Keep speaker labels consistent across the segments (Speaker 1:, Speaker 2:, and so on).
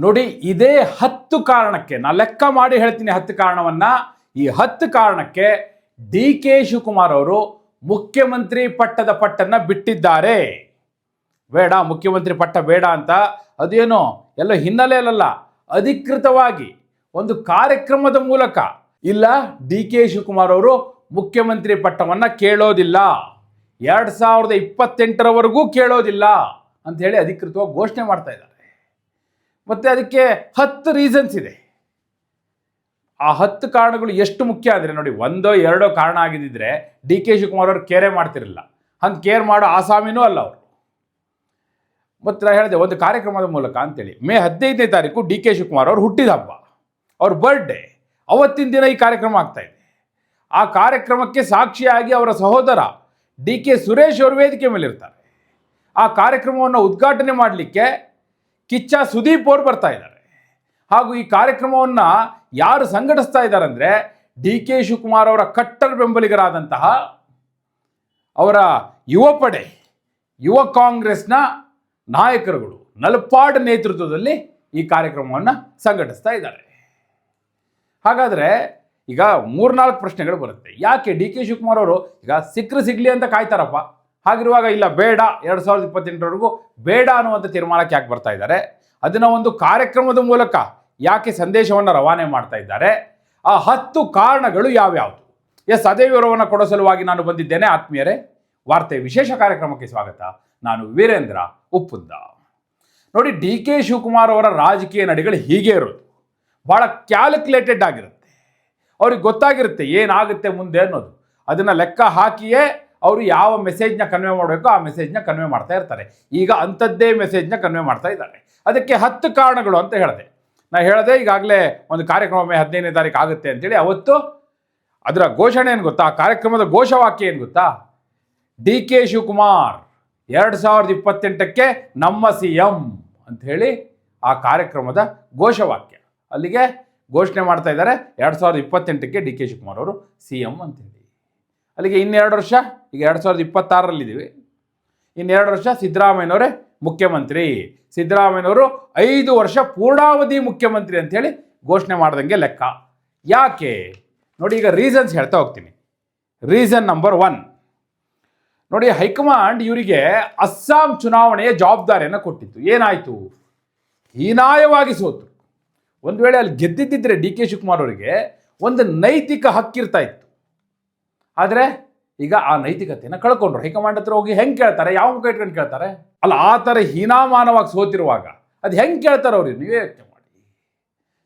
Speaker 1: ನೋಡಿ, ಇದೇ 10 ಕಾರಣಕ್ಕೆ ನಾನು ಲೆಕ್ಕ ಮಾಡಿ ಹೇಳ್ತೀನಿ. 10 ಕಾರಣವನ್ನ, ಈ 10 ಕಾರಣಕ್ಕೆ ಡಿ ಕೆ ಶಿವಕುಮಾರ್ ಅವರು ಮುಖ್ಯಮಂತ್ರಿ ಪಟ್ಟನ್ನ ಬಿಟ್ಟಿದ್ದಾರೆ. ಬೇಡ, ಮುಖ್ಯಮಂತ್ರಿ ಪಟ್ಟ ಬೇಡ ಅಂತ ಅದೇನೋ ಎಲ್ಲ ಹಿನ್ನೆಲೆಯಲ್ಲ, ಅಧಿಕೃತವಾಗಿ ಒಂದು ಕಾರ್ಯಕ್ರಮದ ಮೂಲಕ ಇಲ್ಲ, ಡಿ ಕೆ ಶಿವಕುಮಾರ್ ಅವರು ಮುಖ್ಯಮಂತ್ರಿ ಪಟ್ಟವನ್ನ ಕೇಳೋದಿಲ್ಲ, 2028ರವರೆಗೂ ಕೇಳೋದಿಲ್ಲ ಅಂತ ಹೇಳಿ ಅಧಿಕೃತವಾಗಿ ಘೋಷಣೆ ಮಾಡ್ತಾ ಇದ್ದಾರೆ. ಮತ್ತೆ ಅದಕ್ಕೆ 10 ರೀಸನ್ಸ್ ಇದೆ. ಆ 10 ಕಾರಣಗಳು ಎಷ್ಟು ಮುಖ್ಯ ಆದರೆ ನೋಡಿ, 1-2 ಕಾರಣ ಆಗಿದ್ದಿದ್ರೆ ಡಿ ಕೆ ಶಿವಕುಮಾರ್ ಅವರು ಕೇರೆ ಮಾಡ್ತಿರಲಿಲ್ಲ. ಹಂಗೆ ಕೇರ್ ಮಾಡೋ ಆಸಾಮಿನೂ ಅಲ್ಲ ಅವರು. ಮತ್ತು ನಾನು ಹೇಳಿದೆ ಒಂದು ಕಾರ್ಯಕ್ರಮದ ಮೂಲಕ ಅಂತೇಳಿ. ಮೇ 15ನೇ ತಾರೀಕು ಡಿ ಕೆ ಶಿವಕುಮಾರ್ ಅವರು ಹುಟ್ಟಿದ ಹಬ್ಬ, ಅವ್ರ ಬರ್ಡೇ. ಅವತ್ತಿನ ದಿನ ಈ ಕಾರ್ಯಕ್ರಮ ಆಗ್ತಾ ಇದೆ. ಆ ಕಾರ್ಯಕ್ರಮಕ್ಕೆ ಸಾಕ್ಷಿಯಾಗಿ ಅವರ ಸಹೋದರ ಡಿ ಕೆ ಸುರೇಶ್ ಅವರು ವೇದಿಕೆ ಮೇಲೆ ಇರ್ತಾರೆ. ಆ ಕಾರ್ಯಕ್ರಮವನ್ನು ಉದ್ಘಾಟನೆ ಮಾಡಲಿಕ್ಕೆ ಕಿಚ್ಚ ಸುದೀಪ್ ಅವರು ಬರ್ತಾ ಇದ್ದಾರೆ. ಹಾಗೂ ಈ ಕಾರ್ಯಕ್ರಮವನ್ನು ಯಾರು ಸಂಘಟಿಸ್ತಾ ಇದ್ದಾರೆ ಅಂದರೆ ಡಿ ಕೆ ಶಿವಕುಮಾರ್ ಅವರ ಕಟ್ಟರ್ ಬೆಂಬಲಿಗರಾದಂತಹ ಅವರ ಯುವ ಪಡೆ, ಯುವ ಕಾಂಗ್ರೆಸ್ನ ನಾಯಕರುಗಳು ನಲಪಾಡ್ ನೇತೃತ್ವದಲ್ಲಿ ಈ ಕಾರ್ಯಕ್ರಮವನ್ನು ಸಂಘಟಿಸ್ತಾ ಇದ್ದಾರೆ. ಹಾಗಾದರೆ ಈಗ 3-4 ಪ್ರಶ್ನೆಗಳು ಬರುತ್ತೆ. ಯಾಕೆ ಡಿ ಕೆ ಶಿವಕುಮಾರ್ ಅವರು ಈಗ ಸಿಗಲಿ ಅಂತ ಕಾಯ್ತಾರಪ್ಪ, ಹಾಗಿರುವಾಗ ಇಲ್ಲ ಬೇಡ 2028ರವರೆಗೂ ಬೇಡ ಅನ್ನುವಂಥ ತೀರ್ಮಾನಕ್ಕೆ ಯಾಕೆ ಬರ್ತಾ ಇದ್ದಾರೆ? ಅದನ್ನು ಒಂದು ಕಾರ್ಯಕ್ರಮದ ಮೂಲಕ ಯಾಕೆ ಸಂದೇಶವನ್ನು ರವಾನೆ ಮಾಡ್ತಾ ಇದ್ದಾರೆ? ಆ 10 ಕಾರಣಗಳು ಯಾವ್ಯಾವುದು? ಅದೇ ವಿವರವನ್ನು ಕೊಡೋ ಸಲುವಾಗಿ ನಾನು ಬಂದಿದ್ದೇನೆ. ಆತ್ಮೀಯರೇ, ವಾರ್ತೆ ವಿಶೇಷ ಕಾರ್ಯಕ್ರಮಕ್ಕೆ ಸ್ವಾಗತ. ನಾನು ವೀರೇಂದ್ರ ಉಪ್ಪುಂದ. ನೋಡಿ, ಡಿ ಕೆ ಶಿವಕುಮಾರ್ ಅವರ ರಾಜಕೀಯ ನಡೆಗಳು ಹೀಗೆ ಇರೋದು, ಭಾಳ ಕ್ಯಾಲ್ಕುಲೇಟೆಡ್ ಆಗಿರುತ್ತೆ. ಅವ್ರಿಗೆ ಗೊತ್ತಾಗಿರುತ್ತೆ ಏನಾಗುತ್ತೆ ಮುಂದೆ ಅನ್ನೋದು. ಅದನ್ನು ಲೆಕ್ಕ ಹಾಕಿಯೇ ಅವರು ಯಾವ ಮೆಸೇಜ್ನ ಕನ್ವೆ ಮಾಡಬೇಕು ಆ ಮೆಸೇಜ್ನ ಕನ್ವೆ ಮಾಡ್ತಾ ಇರ್ತಾರೆ. ಈಗ ಅಂಥದ್ದೇ ಮೆಸೇಜ್ನ ಕನ್ವೆ ಮಾಡ್ತಾ ಇದ್ದಾರೆ. ಅದಕ್ಕೆ 10 ಕಾರಣಗಳು ಅಂತ ಹೇಳಿದೆ. ನಾನು ಹೇಳಿದೆ ಈಗಾಗಲೇ ಒಂದು ಕಾರ್ಯಕ್ರಮ ಮೇ 15ನೇ ತಾರೀಕು ಆಗುತ್ತೆ ಅಂತೇಳಿ. ಅವತ್ತು ಅದರ ಘೋಷಣೆ ಏನು ಗೊತ್ತಾ? ಆ ಕಾರ್ಯಕ್ರಮದ ಘೋಷವಾಕ್ಯ ಏನು ಗೊತ್ತಾ? ಡಿ ಕೆ ಶಿವಕುಮಾರ್ 2028ಕ್ಕೆ ನಮ್ಮ CM ಅಂತ ಹೇಳಿ ಆ ಕಾರ್ಯಕ್ರಮದ ಘೋಷವಾಕ್ಯ. ಅಲ್ಲಿಗೆ ಘೋಷಣೆ ಮಾಡ್ತಾ ಇದ್ದಾರೆ 2028ಕ್ಕೆ ಡಿ ಕೆ ಶಿವಕುಮಾರ್ ಅವರು CM ಅಂತೇಳಿ. ಅಲ್ಲಿಗೆ 2 ವರ್ಷ, ಈಗ 2026ರಲ್ಲಿದ್ದೀವಿ. 2 ವರ್ಷ ಸಿದ್ದರಾಮಯ್ಯನವರೇ ಮುಖ್ಯಮಂತ್ರಿ. ಸಿದ್ದರಾಮಯ್ಯನವರು 5 ವರ್ಷ ಪೂರ್ಣಾವಧಿ ಮುಖ್ಯಮಂತ್ರಿ ಅಂಥೇಳಿ ಘೋಷಣೆ ಮಾಡ್ದಂಗೆ ಲೆಕ್ಕ. ಯಾಕೆ ನೋಡಿ, ಈಗ ರೀಸನ್ಸ್ ಹೇಳ್ತಾ ಹೋಗ್ತೀನಿ. ರೀಸನ್ ನಂಬರ್ 1 ನೋಡಿ, ಹೈಕಮಾಂಡ್ ಇವರಿಗೆ ಅಸ್ಸಾಂ ಚುನಾವಣೆಯ ಜವಾಬ್ದಾರಿಯನ್ನು ಕೊಟ್ಟಿತ್ತು. ಏನಾಯಿತು? ಹೀನಾಯವಾಗಿ ಸೋತು. ಒಂದು ವೇಳೆ ಅಲ್ಲಿ ಗೆದ್ದಿದ್ದರೆ ಡಿ ಕೆ ಶಿವಕುಮಾರ್ ಅವರಿಗೆ ಒಂದು ನೈತಿಕ ಹಕ್ಕಿರ್ತಾ ಇತ್ತು. ಆದರೆ ಈಗ ಆ ನೈತಿಕತೆಯನ್ನು ಕಳ್ಕೊಂಡ್ರು. ಹೈಕಮಾಂಡ್ ಹತ್ರ ಹೋಗಿ ಹೆಂಗೆ ಕೇಳ್ತಾರೆ? ಯಾವ ಮುಖ ಇಟ್ಕೊಂಡು ಕೇಳ್ತಾರೆ? ಅಲ್ಲ, ಆ ಥರ ಹೀನಾಮಾನವಾಗಿ ಸೋತಿರುವಾಗ ಅದು ಹೆಂಗೆ ಕೇಳ್ತಾರೆ ಅವ್ರಿಗೆ? ನೀವೇ ಯೋಚನೆ ಮಾಡಿ.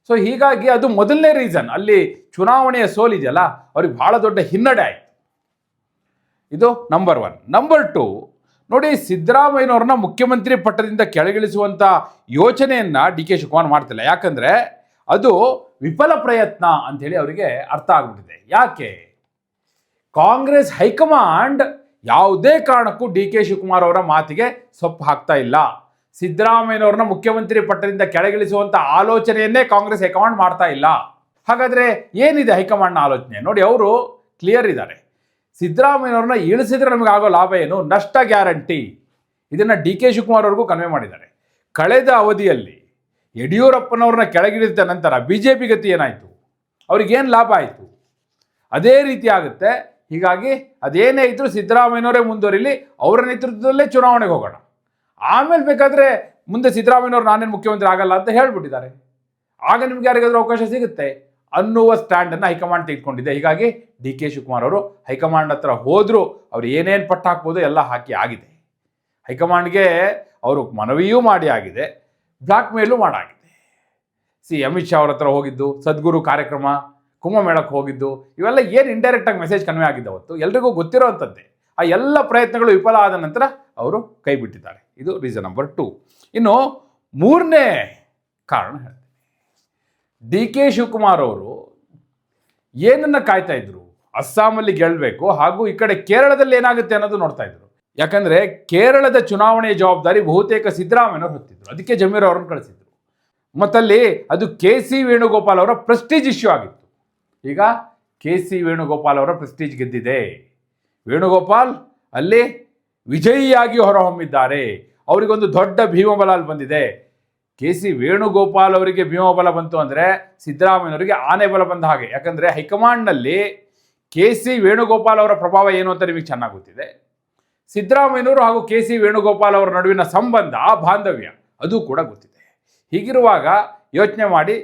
Speaker 1: ಸೊ ಹೀಗಾಗಿ ಅದು ಮೊದಲನೇ ರೀಸನ್. ಅಲ್ಲಿ ಚುನಾವಣೆಯ ಸೋಲಿದೆಯಲ್ಲ, ಅವ್ರಿಗೆ ಭಾಳ ದೊಡ್ಡ ಹಿನ್ನಡೆ ಆಯಿತು. ಇದು ನಂಬರ್ 1. ನಂಬರ್ 2 ನೋಡಿ, ಸಿದ್ದರಾಮಯ್ಯನವ್ರನ್ನ ಮುಖ್ಯಮಂತ್ರಿ ಪಟ್ಟದಿಂದ ಕೆಳಗಿಳಿಸುವಂಥ ಯೋಚನೆಯನ್ನು ಡಿ ಕೆ ಶಿವಕುಮಾರ್ ಮಾಡ್ತಿಲ್ಲ. ಯಾಕಂದರೆ ಅದು ವಿಫಲ ಪ್ರಯತ್ನ ಅಂಥೇಳಿ ಅವರಿಗೆ ಅರ್ಥ ಆಗ್ಬಿಟ್ಟಿದೆ. ಯಾಕೆ? ಕಾಂಗ್ರೆಸ್ ಹೈಕಮಾಂಡ್ ಯಾವುದೇ ಕಾರಣಕ್ಕೂ ಡಿ ಕೆ ಶಿವಕುಮಾರ್ ಅವರ ಮಾತಿಗೆ ಸೊಪ್ಪು ಹಾಕ್ತಾ ಇಲ್ಲ. ಸಿದ್ದರಾಮಯ್ಯನವ್ರನ್ನ ಮುಖ್ಯಮಂತ್ರಿ ಪಟ್ಟದಿಂದ ಕೆಳಗಿಳಿಸುವಂಥ ಆಲೋಚನೆಯನ್ನೇ ಕಾಂಗ್ರೆಸ್ ಹೈಕಮಾಂಡ್ ಮಾಡ್ತಾ ಇಲ್ಲ. ಹಾಗಾದರೆ ಏನಿದೆ ಹೈಕಮಾಂಡ್ನ ಆಲೋಚನೆ? ನೋಡಿ, ಅವರು ಕ್ಲಿಯರ್ ಇದ್ದಾರೆ. ಸಿದ್ದರಾಮಯ್ಯನವ್ರನ್ನ ಇಳಿಸಿದ್ರೆ ನಮಗೆ ಆಗೋ ಲಾಭ ಏನು? ನಷ್ಟ ಗ್ಯಾರಂಟಿ. ಇದನ್ನು ಡಿ ಕೆ ಶಿವಕುಮಾರ್ ಅವ್ರಿಗೂ ಕನ್ವೆ ಮಾಡಿದ್ದಾರೆ. ಕಳೆದ ಅವಧಿಯಲ್ಲಿ ಯಡಿಯೂರಪ್ಪನವ್ರನ್ನ ಕೆಳಗಿಳಿದ ನಂತರ BJP ಗತಿ ಏನಾಯಿತು? ಅವ್ರಿಗೇನು ಲಾಭ ಆಯಿತು? ಅದೇ ರೀತಿ ಆಗುತ್ತೆ. ಹೀಗಾಗಿ ಅದೇನೇ ಇದ್ದರೂ ಸಿದ್ದರಾಮಯ್ಯನವರೇ ಮುಂದುವರಿಲಿ, ಅವರ ನೇತೃತ್ವದಲ್ಲೇ ಚುನಾವಣೆಗೆ ಹೋಗೋಣ, ಆಮೇಲೆ ಬೇಕಾದರೆ ಮುಂದೆ ಸಿದ್ದರಾಮಯ್ಯನವ್ರು ನಾನೇನು ಮುಖ್ಯಮಂತ್ರಿ ಆಗಲ್ಲ ಅಂತ ಹೇಳ್ಬಿಟ್ಟಿದ್ದಾರೆ. ಆಗ ನಿಮ್ಗೆ ಯಾರಿಗಾದ್ರೂ ಅವಕಾಶ ಸಿಗುತ್ತೆ ಅನ್ನುವ ಸ್ಟ್ಯಾಂಡನ್ನು ಹೈಕಮಾಂಡ್ ತೆಗೆದುಕೊಂಡಿದೆ. ಹೀಗಾಗಿ ಡಿ ಕೆ ಶಿವಕುಮಾರ್ ಅವರು ಹೈಕಮಾಂಡ್ ಹತ್ರ ಹೋದರೂ ಅವ್ರು ಏನೇನು ಪಟ್ಟು ಹಾಕ್ಬೋದು ಎಲ್ಲ ಹಾಕಿ ಆಗಿದೆ. ಹೈಕಮಾಂಡ್ಗೆ ಅವರು ಮನವಿಯೂ ಮಾಡಿ ಆಗಿದೆ, ಬ್ಲಾಕ್ ಮೇಲೂ ಮಾಡಾಗಿದೆ. ಅಮಿತ್ ಶಾ ಅವ್ರ ಹತ್ರ ಹೋಗಿದ್ದು, ಸದ್ಗುರು ಕಾರ್ಯಕ್ರಮ, ಕುಂಭಮೇಳಕ್ಕೆ ಹೋಗಿದ್ದು, ಇವೆಲ್ಲ ಏನು ಇಂಡೈರೆಕ್ಟಾಗಿ ಮೆಸೇಜ್ ಕನ್ವೆ ಆಗಿದ್ದು ಅವತ್ತು ಎಲ್ರಿಗೂ ಗೊತ್ತಿರೋವಂಥದ್ದೇ. ಆ ಎಲ್ಲ ಪ್ರಯತ್ನಗಳು ವಿಫಲ ಆದ ನಂತರ ಅವರು ಕೈ ಬಿಟ್ಟಿದ್ದಾರೆ. ಇದು ರೀಸನ್ ನಂಬರ್ 2. ಇನ್ನು 3ನೇ ಕಾರಣ ಹೇಳ್ತೀನಿ. ಡಿ ಕೆ ಶಿವಕುಮಾರ್ ಅವರು ಏನನ್ನು ಕಾಯ್ತಾ ಇದ್ರು? ಅಸ್ಸಾಮಲ್ಲಿ ಗೆಲ್ಲಬೇಕು, ಹಾಗೂ ಈ ಕಡೆ ಕೇರಳದಲ್ಲಿ ಏನಾಗುತ್ತೆ ಅನ್ನೋದು ನೋಡ್ತಾ ಇದ್ರು. ಯಾಕಂದರೆ ಕೇರಳದ ಚುನಾವಣೆಯ ಜವಾಬ್ದಾರಿ ಬಹುತೇಕ ಸಿದ್ದರಾಮಯ್ಯನವರು ಹೊತ್ತಿದ್ರು. ಅದಕ್ಕೆ ಜಮೀರ್ ಅವರನ್ನು ಕಳಿಸಿದ್ರು. ಮತ್ತಲ್ಲಿ ಅದು KC ವೇಣುಗೋಪಾಲ್ ಅವರ ಪ್ರೆಸ್ಟೀಜ್ ಇಶ್ಯೂ ಆಗಿತ್ತು. ಈಗ KC ವೇಣುಗೋಪಾಲ್ ಅವರ ಪ್ರೆಸ್ಟೀಜ್ ಗೆದ್ದಿದೆ. ವೇಣುಗೋಪಾಲ್ ಅಲ್ಲಿ ವಿಜಯಿಯಾಗಿ ಹೊರಹೊಮ್ಮಿದ್ದಾರೆ. ಅವರಿಗೊಂದು ದೊಡ್ಡ ಭೀಮಬಲ ಬಂದಿದೆ. ಸಿ ವೇಣುಗೋಪಾಲ್ ಅವರಿಗೆ ಭೀಮಬಲ ಬಂತು ಅಂದರೆ ಸಿದ್ದರಾಮಯ್ಯನವರಿಗೆ ಆನೆ ಬಲ ಬಂದ ಹಾಗೆ. ಯಾಕಂದರೆ ಹೈಕಮಾಂಡ್ನಲ್ಲಿ ಸಿ ವೇಣುಗೋಪಾಲ್ ಅವರ ಪ್ರಭಾವ ಏನು ಅಂತ ನಿಮಗೆ ಚೆನ್ನಾಗಿ ಗೊತ್ತಿದೆ. ಸಿದ್ದರಾಮಯ್ಯನವರು ಹಾಗೂ ಸಿ ವೇಣುಗೋಪಾಲ್ ಅವರ ನಡುವಿನ ಸಂಬಂಧ, ಬಾಂಧವ್ಯ ಅದು ಕೂಡ ಗೊತ್ತಿದೆ. ಹೀಗಿರುವಾಗ ಯೋಚನೆ ಮಾಡಿ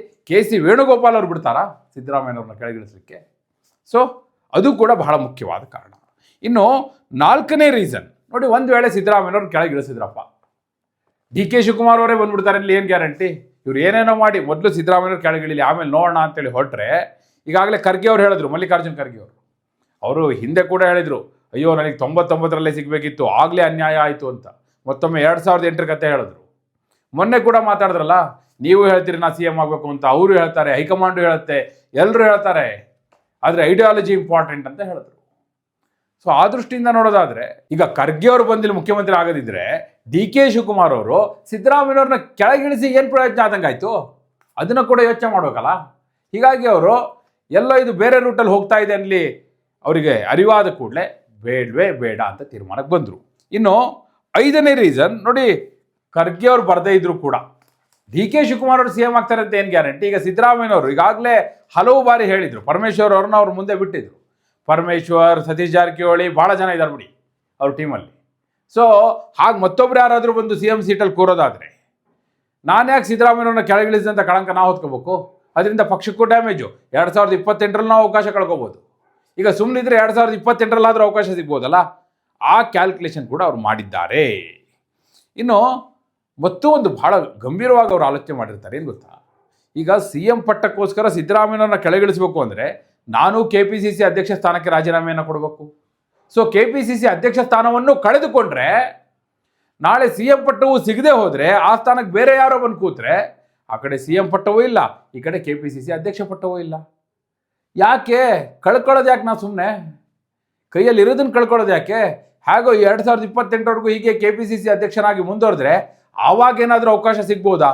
Speaker 1: ಸಿ ವೇಣುಗೋಪಾಲ್ ಅವರು ಬಿಡ್ತಾರಾ ಸಿದ್ದರಾಮಯ್ಯನವ್ರನ್ನ ಕೆಳಗಿಳಿಸಲಿಕ್ಕೆ? ಸೊ ಅದು ಕೂಡ ಬಹಳ ಮುಖ್ಯವಾದ ಕಾರಣ. ಇನ್ನು 4ನೇ ರೀಸನ್ ನೋಡಿ, ಒಂದು ವೇಳೆ ಸಿದ್ದರಾಮಯ್ಯನವ್ರನ್ನ ಕೆಳಗಿಳಿಸಿದ್ರಪ್ಪ, ಕೆ ಶಿವಕುಮಾರ್ ಅವರೇ ಬಂದ್ಬಿಡ್ತಾರೆ, ಇಲ್ಲಿ ಏನು ಗ್ಯಾರಂಟಿ? ಇವ್ರು ಏನೇನೋ ಮಾಡಿ ಮೊದಲು ಸಿದ್ದರಾಮಯ್ಯವ್ರು ಕೆಳಗಿಳಿಲಿ, ಆಮೇಲೆ ನೋಡೋಣ ಅಂತೇಳಿ ಹೊರಟ್ರೆ, ಈಗಾಗಲೇ ಖರ್ಗೆ ಅವ್ರು ಹೇಳಿದ್ರು, ಮಲ್ಲಿಕಾರ್ಜುನ್ ಖರ್ಗೆ ಅವರು ಹಿಂದೆ ಕೂಡ ಹೇಳಿದರು, ಅಯ್ಯೋ ನನಗೆ 99ರಲ್ಲೇ ಸಿಗಬೇಕಿತ್ತು, ಆಗಲೇ ಅನ್ಯಾಯ ಆಯಿತು ಅಂತ. ಮತ್ತೊಮ್ಮೆ 2008 ಕತೆ ಹೇಳಿದ್ರು. ಮೊನ್ನೆ ಕೂಡ ಮಾತಾಡಿದ್ರಲ್ಲ, ನೀವು ಹೇಳ್ತೀರಿ ನಾ CM ಆಗಬೇಕು ಅಂತ, ಅವರು ಹೇಳ್ತಾರೆ, ಹೈಕಮಾಂಡು ಹೇಳುತ್ತೆ, ಎಲ್ಲರೂ ಹೇಳ್ತಾರೆ, ಆದರೆ ಐಡಿಯಾಲಜಿ ಇಂಪಾರ್ಟೆಂಟ್ ಅಂತ ಹೇಳಿದ್ರು. ಸೊ ಆ ದೃಷ್ಟಿಯಿಂದ ನೋಡೋದಾದರೆ ಈಗ ಖರ್ಗೆ ಅವರು ಬಂದಿಲ್ಲಿ ಮುಖ್ಯಮಂತ್ರಿ ಆಗದಿದ್ದರೆ ಕೆ ಶಿವಕುಮಾರ್ ಅವರು ಸಿದ್ದರಾಮಯ್ಯವ್ರನ್ನ ಕೆಳಗಿಳಿಸಿ ಏನು ಪ್ರಯೋಜನ ಆದಂಗಾಯ್ತು? ಅದನ್ನು ಕೂಡ ಯೋಚನೆ ಮಾಡಬೇಕಲ್ಲ. ಹೀಗಾಗಿ ಅವರು ಎಲ್ಲೋ ಇದು ಬೇರೆ ರೂಟಲ್ಲಿ ಹೋಗ್ತಾ ಇದೆ ಅನ್ನಲಿ ಅವರಿಗೆ ಅರಿವಾದ ಕೂಡಲೇ ಬೇಡವೇ ಬೇಡ ಅಂತ ತೀರ್ಮಾನಕ್ಕೆ ಬಂದರು. ಇನ್ನು 5ನೇ ರೀಸನ್ ನೋಡಿ, ಖರ್ಗೆ ಅವ್ರು ಬರದೇ ಇದ್ರು ಕೂಡ ಕೆ ಶಿವಕುಮಾರ್ ಅವರು CM ಆಗ್ತಾರೆ ಅಂತ ಏನು ಗ್ಯಾರಂಟಿ? ಈಗ ಸಿದ್ದರಾಮಯ್ಯನವರು ಈಗಾಗಲೇ ಹಲವು ಬಾರಿ ಹೇಳಿದರು, ಪರಮೇಶ್ವರ್ ಅವ್ರನ್ನ ಅವ್ರ ಮುಂದೆ ಬಿಟ್ಟಿದ್ರು. ಪರಮೇಶ್ವರ್, ಸತೀಶ್ ಜಾರಕಿಹೊಳಿ ಭಾಳ ಜನ ಇದ್ದಾರೆ ಬಿಡಿ ಅವ್ರ ಟೀಮಲ್ಲಿ. ಸೊ ಹಾಗೆ ಮತ್ತೊಬ್ರು ಯಾರಾದರೂ ಬಂದು CM ಸೀಟಲ್ಲಿ ಕೂರೋದಾದರೆ ನಾನು ಯಾಕೆ ಸಿದ್ದರಾಮಯ್ಯವ್ರನ್ನ ಕೆಳಗಿಳಿಸಿದಂಥ ಕಳಂಕ ನಾವು ಹೊತ್ಕೋಬೇಕು? ಅದರಿಂದ ಪಕ್ಷಕ್ಕೂ ಡ್ಯಾಮೇಜು. 2028ರಲ್ಲಿ ನಾವು ಅವಕಾಶ ಕಳ್ಕೊಬೋದು. ಈಗ ಸುಮ್ಮನಿದ್ರೆ 2028ರಲ್ಲಾದರೂ ಅವಕಾಶ ಸಿಗ್ಬೋದಲ್ಲ, ಆ ಕ್ಯಾಲ್ಕುಲೇಷನ್ ಕೂಡ ಅವ್ರು ಮಾಡಿದ್ದಾರೆ. ಇನ್ನು ಮತ್ತೂ ಒಂದು ಭಾಳ ಗಂಭೀರವಾಗಿ ಅವರು ಆಲೋಚನೆ ಮಾಡಿರ್ತಾರೆ. ಏನು ಗೊತ್ತಾ, ಈಗ CM ಪಟ್ಟಕ್ಕೋಸ್ಕರ ಸಿದ್ದರಾಮಯ್ಯವ್ರನ್ನ ಕೆಳಗಿಳಿಸಬೇಕು ಅಂದರೆ ನಾನು KPCC ಅಧ್ಯಕ್ಷ ಸ್ಥಾನಕ್ಕೆ ರಾಜೀನಾಮೆಯನ್ನು ಕೊಡಬೇಕು. ಸೊ KPCC ಅಧ್ಯಕ್ಷ ಸ್ಥಾನವನ್ನು ಕಳೆದುಕೊಂಡ್ರೆ, ನಾಳೆ CM ಪಟ್ಟವು ಸಿಗದೆ ಹೋದರೆ ಆ ಸ್ಥಾನಕ್ಕೆ ಬೇರೆ ಯಾರೋ ಬಂದು ಕೂತ್ರೆ ಆ ಕಡೆ CM ಪಟ್ಟವೂ ಇಲ್ಲ, ಈ ಕಡೆ KPCC ಅಧ್ಯಕ್ಷ ಪಟ್ಟವೂ ಇಲ್ಲ. ಯಾಕೆ ಕಳ್ಕೊಳ್ಳೋದು? ಯಾಕೆ ನಾವು ಸುಮ್ಮನೆ ಕೈಯಲ್ಲಿ ಇರೋದನ್ನು ಕಳ್ಕೊಳ್ಳೋದು ಯಾಕೆ? ಹೇಗೋ 2028ವರೆಗೂ ಹೀಗೆ KPCC ಅಧ್ಯಕ್ಷನಾಗಿ ಮುಂದುವರೆದ್ರೆ ಆವಾಗೇನಾದರೂ ಅವಕಾಶ ಸಿಗ್ಬೋದಾ?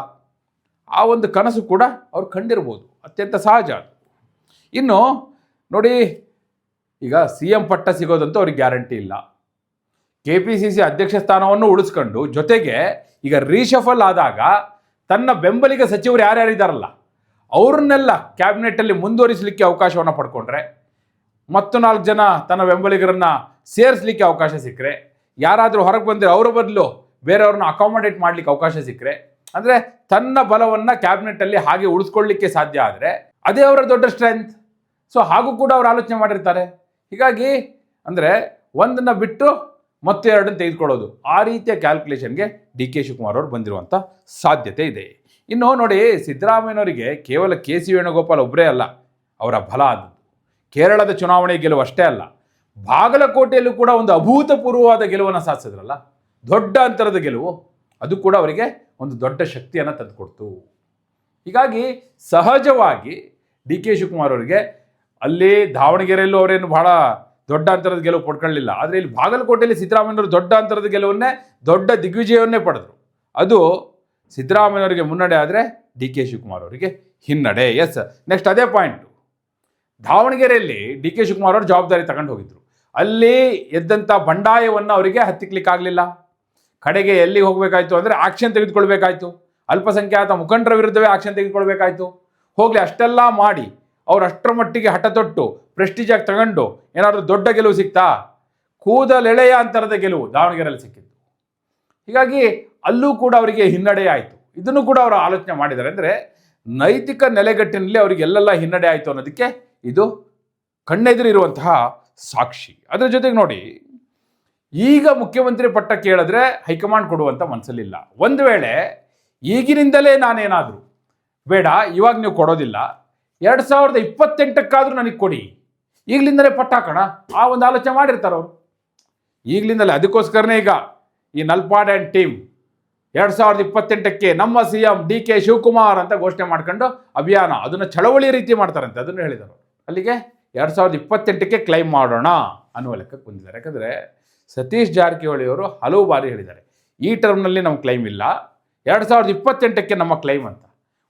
Speaker 1: ಆ ಒಂದು ಕನಸು ಕೂಡ ಅವ್ರು ಕಂಡಿರ್ಬೋದು, ಅತ್ಯಂತ ಸಹಜ. ಇನ್ನು ನೋಡಿ, ಈಗ CM ಪಟ್ಟ ಸಿಗೋದಂತೂ ಅವ್ರಿಗೆ ಗ್ಯಾರಂಟಿ ಇಲ್ಲ. KPCC ಅಧ್ಯಕ್ಷ ಸ್ಥಾನವನ್ನು ಉಳಿಸ್ಕೊಂಡು ಜೊತೆಗೆ ಈಗ ರೀಶಫಲ್ ಆದಾಗ ತನ್ನ ಬೆಂಬಲಿಗ ಸಚಿವರು ಯಾರ್ಯಾರಿದ್ದಾರಲ್ಲ ಅವ್ರನ್ನೆಲ್ಲ ಕ್ಯಾಬಿನೆಟ್ಟಲ್ಲಿ ಮುಂದುವರಿಸಲಿಕ್ಕೆ ಅವಕಾಶವನ್ನು ಪಡ್ಕೊಂಡ್ರೆ, ಮತ್ತು 4 ಜನ ತನ್ನ ಬೆಂಬಲಿಗರನ್ನು ಸೇರಿಸಲಿಕ್ಕೆ ಅವಕಾಶ ಸಿಕ್ಕರೆ, ಯಾರಾದರೂ ಹೊರಗೆ ಬಂದರೆ ಅವರ ಬದಲು ಬೇರೆಯವ್ರನ್ನ ಅಕಾಮಡೇಟ್ ಮಾಡಲಿಕ್ಕೆ ಅವಕಾಶ ಸಿಕ್ಕರೆ, ಅಂದರೆ ತನ್ನ ಬಲವನ್ನು ಕ್ಯಾಬಿನೆಟ್ಟಲ್ಲಿ ಹಾಗೆ ಉಳಿಸ್ಕೊಳ್ಳಿಕ್ಕೆ ಸಾಧ್ಯ ಆದರೆ ಅದೇ ಅವರ ದೊಡ್ಡ ಸ್ಟ್ರೆಂತ್. ಸೊ ಹಾಗೂ ಕೂಡ ಅವರು ಆಲೋಚನೆ ಮಾಡಿರ್ತಾರೆ. ಹೀಗಾಗಿ ಅಂದರೆ ಒಂದನ್ನು ಬಿಟ್ಟು ಮತ್ತೆ 2 ತೆಗೆದುಕೊಳ್ಳೋದು, ಆ ರೀತಿಯ ಕ್ಯಾಲ್ಕುಲೇಷನ್ಗೆ ಕೆ ಶಿವಕುಮಾರ್ ಅವರು ಬಂದಿರುವಂಥ ಸಾಧ್ಯತೆ ಇದೆ. ಇನ್ನು ನೋಡಿ, ಸಿದ್ದರಾಮಯ್ಯನವರಿಗೆ ಕೇವಲ ಸಿ ವೇಣುಗೋಪಾಲ್ ಒಬ್ಬರೇ ಅಲ್ಲ ಅವರ ಬಲ ಆದದ್ದು. ಕೇರಳದ ಚುನಾವಣೆ ಗೆಲುವು ಅಷ್ಟೇ ಅಲ್ಲ, ಬಾಗಲಕೋಟೆಯಲ್ಲೂ ಕೂಡ ಒಂದು ಅಭೂತಪೂರ್ವವಾದ ಗೆಲುವನ್ನು ಸಾಧಿಸಿದ್ರಲ್ಲ, ದೊಡ್ಡ ಅಂತರದ ಗೆಲುವು, ಅದು ಕೂಡ ಅವರಿಗೆ ಒಂದು ದೊಡ್ಡ ಶಕ್ತಿಯನ್ನು ತಂದುಕೊಡ್ತು. ಹೀಗಾಗಿ ಸಹಜವಾಗಿ ಕೆ ಶಿವಕುಮಾರ್ ಅವರಿಗೆ ಅಲ್ಲಿ ದಾವಣಗೆರೆಯಲ್ಲೂ ಅವರೇನು ಬಹಳ ದೊಡ್ಡ ಅಂತರದ ಗೆಲುವು ಪಡ್ಕೊಳ್ಳಿಲ್ಲ, ಆದರೆ ಇಲ್ಲಿ ಬಾಗಲಕೋಟೆಯಲ್ಲಿ ಸಿದ್ದರಾಮಯ್ಯನವರು ದೊಡ್ಡ ಅಂತರದ ಗೆಲುವನ್ನೇ, ದೊಡ್ಡ ದಿಗ್ವಿಜಯವನ್ನೇ ಪಡೆದರು. ಅದು ಸಿದ್ದರಾಮಯ್ಯನವರಿಗೆ ಮುನ್ನಡೆ ಆದರೆ ಕೆ ಶಿವಕುಮಾರ್ ಅವರಿಗೆ ಹಿನ್ನಡೆ. ಎಸ್, ನೆಕ್ಸ್ಟ್ ಅದೇ ಪಾಯಿಂಟು. ದಾವಣಗೆರೆಯಲ್ಲಿ ಕೆ ಶಿವಕುಮಾರ್ ಅವರು ಜವಾಬ್ದಾರಿ ತಗೊಂಡು ಹೋಗಿದ್ರು. ಅಲ್ಲಿ ಎದ್ದಂಥ ಬಂಡಾಯವನ್ನು ಅವರಿಗೆ ಹತ್ತಿಕ್ಲಿಕ್ಕಾಗಲಿಲ್ಲ. ಕಡೆಗೆ ಎಲ್ಲಿಗೆ ಹೋಗಬೇಕಾಯ್ತು ಅಂದರೆ ಆಕ್ಷನ್ ತೆಗೆದುಕೊಳ್ಬೇಕಾಯ್ತು. ಅಲ್ಪಸಂಖ್ಯಾತ ಮುಖಂಡರ ವಿರುದ್ಧವೇ ಆಕ್ಷನ್ ತೆಗೆದುಕೊಳ್ಬೇಕಾಯ್ತು. ಹೋಗಲಿ, ಅಷ್ಟೆಲ್ಲ ಮಾಡಿ ಅವ್ರು ಅಷ್ಟರ ಮಟ್ಟಿಗೆ ಹಠ ತೊಟ್ಟು ಪ್ರೆಸ್ಟೀಜಾಗಿ ತಗೊಂಡು ಏನಾದರೂ ದೊಡ್ಡ ಗೆಲುವು ಸಿಗ್ತಾ? ಕೂದಲೆಳೆಯ ಅಂತರದ ಗೆಲುವು ದಾವಣಗೆರೆಯಲ್ಲಿ ಸಿಕ್ಕಿತ್ತು. ಹೀಗಾಗಿ ಅಲ್ಲೂ ಕೂಡ ಅವರಿಗೆ ಹಿನ್ನಡೆ ಆಯಿತು. ಇದನ್ನು ಕೂಡ ಅವರು ಆಲೋಚನೆ ಮಾಡಿದ್ದಾರೆ. ಅಂದರೆ ನೈತಿಕ ನೆಲೆಗಟ್ಟಿನಲ್ಲಿ ಅವರಿಗೆ ಎಲ್ಲೆಲ್ಲ ಹಿನ್ನಡೆ ಆಯಿತು ಅನ್ನೋದಕ್ಕೆ ಇದು ಕಣ್ಣೆದುರಿರುವಂತಹ ಸಾಕ್ಷಿ. ಅದರ ಜೊತೆಗೆ ನೋಡಿ, ಈಗ ಮುಖ್ಯಮಂತ್ರಿ ಪಟ್ಟ ಕೇಳಿದ್ರೆ ಹೈಕಮಾಂಡ್ ಕೊಡುವಂಥ ಮನಸ್ಸಲ್ಲಿಲ್ಲ. ಒಂದು ವೇಳೆ ಈಗಿನಿಂದಲೇ ನಾನೇನಾದರೂ ಬೇಡ, ಇವಾಗ ನೀವು ಕೊಡೋದಿಲ್ಲ, 2028ಕ್ಕಾದರೂ ನನಗೆ ಕೊಡಿ, ಈಗಲಿಂದಲೇ ಪಟ್ಟ ಹಾಕೋಣ, ಆ ಒಂದು ಆಲೋಚನೆ ಮಾಡಿರ್ತಾರೆ ಅವರು ಈಗಲಿಂದಲೇ. ಅದಕ್ಕೋಸ್ಕರನೇ ಈಗ ಈ ನಲ್ಪಾಡ್ ಆ್ಯಂಡ್ ಟೀಮ್ 2028ಕ್ಕೆ ನಮ್ಮ CM ಕೆ ಶಿವಕುಮಾರ್ ಅಂತ ಘೋಷಣೆ ಮಾಡ್ಕೊಂಡು ಅಭಿಯಾನ, ಅದನ್ನು ಚಳವಳಿ ರೀತಿ ಮಾಡ್ತಾರಂತೆ, ಅದನ್ನು ಹೇಳಿದರು. ಅಲ್ಲಿಗೆ 2028ಕ್ಕೆ ಕ್ಲೈಮ್ ಮಾಡೋಣ ಅನ್ನುವ ಲೆಕ್ಕಕ್ಕೆ ಬಂದಿದ್ದಾರೆ. ಯಾಕಂದರೆ ಸತೀಶ್ ಜಾರಕಿಹೊಳಿ ಅವರು ಹಲವು ಬಾರಿ ಹೇಳಿದ್ದಾರೆ, ಈ ಟರ್ಮ್ನಲ್ಲಿ ನಮ್ಮ ಕ್ಲೈಮ್ ಇಲ್ಲ, 2028ಕ್ಕೆ ನಮ್ಮ ಕ್ಲೈಮ್ ಅಂತ.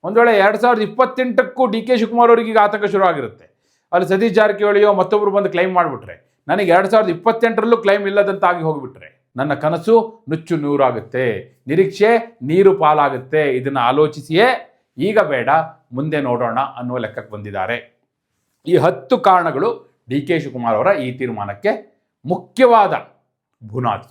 Speaker 1: ಒಂದು ವೇಳೆ 2028ಕ್ಕೂ ಕೆ ಶಿವಕುಮಾರ್ ಅವರಿಗೆ ಈಗ ಆತಂಕ ಶುರು ಆಗಿರುತ್ತೆ. ಅಲ್ಲಿ ಸತೀಶ್ ಜಾರಕಿಹೊಳಿಯೋ ಮತ್ತೊಬ್ಬರು ಬಂದು ಕ್ಲೈಮ್ ಮಾಡಿಬಿಟ್ರೆ, ನನಗೆ 2028ರಲ್ಲೂ ಕ್ಲೈಮ್ ಇಲ್ಲದಂತಾಗಿ ಹೋಗಿಬಿಟ್ರೆ ನನ್ನ ಕನಸು ನುಚ್ಚು ನೂರಾಗುತ್ತೆ, ನಿರೀಕ್ಷೆ ನೀರು ಪಾಲಾಗುತ್ತೆ. ಇದನ್ನು ಆಲೋಚಿಸಿಯೇ ಈಗ ಬೇಡ ಮುಂದೆ ನೋಡೋಣ ಅನ್ನುವ ಲೆಕ್ಕಕ್ಕೆ ಬಂದಿದ್ದಾರೆ. ಈ 10 ಕಾರಣಗಳು ಡಿ ಕೆ ಶಿವಕುಮಾರ್ ಅವರ ಈ ತೀರ್ಮಾನಕ್ಕೆ ಮುಖ್ಯವಾದ ಬುನಾದಿ.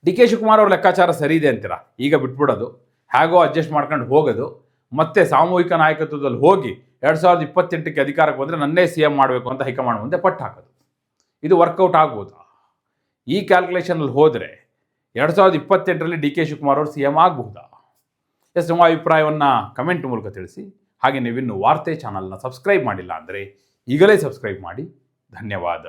Speaker 1: ಡಿ ಕೆ ಶಿವಕುಮಾರ್ ಅವ್ರ ಲೆಕ್ಕಾಚಾರ ಸರಿ ಇದೆ ಅಂತೀರಾ, ಈಗ ಬಿಟ್ಬಿಡೋದು, ಹೇಗೋ ಅಡ್ಜಸ್ಟ್ ಮಾಡ್ಕೊಂಡು ಹೋಗೋದು, ಮತ್ತೆ ಸಾಮೂಹಿಕ ನಾಯಕತ್ವದಲ್ಲಿ ಹೋಗಿ 2028ಕ್ಕೆ ಅಧಿಕಾರಕ್ಕೆ ಬಂದರೆ ನನ್ನೇ CM ಮಾಡಬೇಕು ಅಂತ ಹೈಕಮಾಂಡ್ ಮುಂದೆ ಪಟ್ಟು ಹಾಕೋದು. ಇದು ವರ್ಕೌಟ್ ಆಗ್ಬೋದಾ? ಈ ಕ್ಯಾಲ್ಕುಲೇಷನಲ್ಲಿ ಹೋದರೆ 2028ರಲ್ಲಿ ಡಿ ಕೆ ಶಿವಕುಮಾರ್ ಅವರು CM ಆಗಬಹುದಾ? ಎಸ್, ನಿಮ್ಮ ಅಭಿಪ್ರಾಯವನ್ನು ಕಮೆಂಟ್ ಮೂಲಕ ತಿಳಿಸಿ. ಹಾಗೆ ನೀವಿನ್ನು ವಾರ್ತೆ ಚಾನಲ್ನ ಸಬ್ಸ್ಕ್ರೈಬ್ ಮಾಡಿಲ್ಲ ಅಂದರೆ ಈಗಲೇ ಸಬ್ಸ್ಕ್ರೈಬ್ ಮಾಡಿ. ಧನ್ಯವಾದ.